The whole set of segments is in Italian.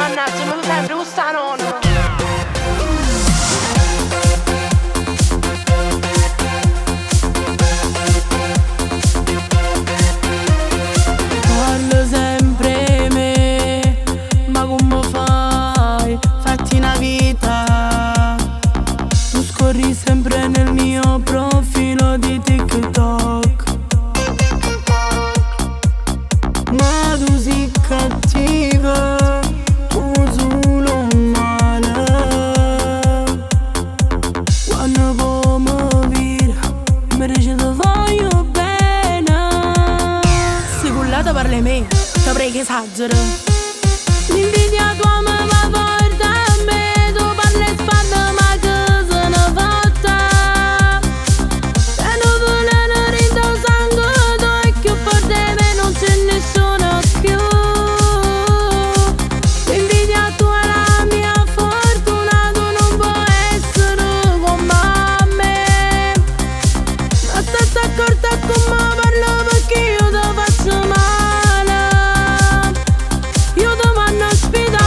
mannaggia, mi sempre questa nonna. Parlo sempre me, ma come fai? Fatti una vita. Tu scorri sempre nel mio profilo di TikTok, ma tu sei cattiva, tu solo male. Quando come vira, mi dice ti voglio bene. Se cullata parla di me, saprei che esagero. L'invidia tua mi va forte a me, tu parli e spanna ma che se ne fatta. E non vogliono rinda sangue, tu è più forte di me, non c'è nessuno più. L'invidia tua è la mia fortuna, tu non puoi essere come me. Ma state accorta come parlo perché io ti faccio male. Io ti mando a ospedale.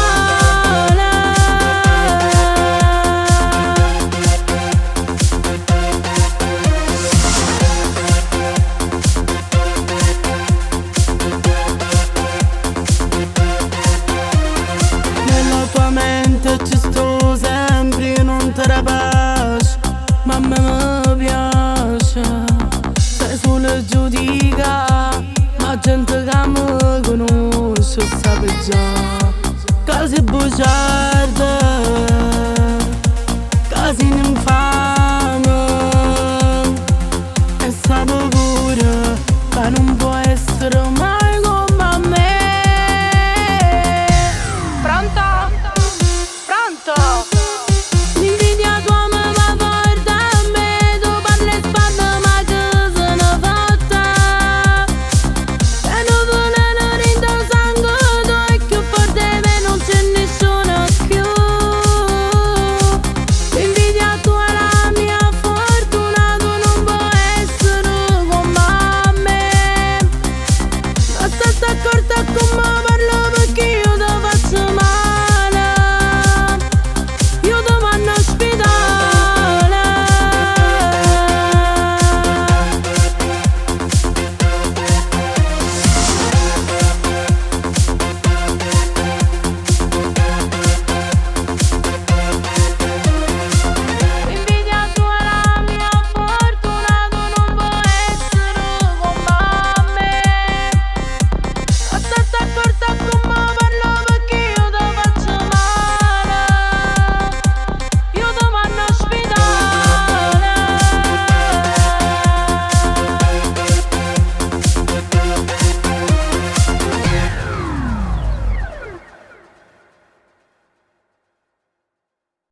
Nella tua mente ci sto sempre, non te ne piace, ma a me mi piace. Sei solo giudica, ma gente che mi conosce sape già che si brucia.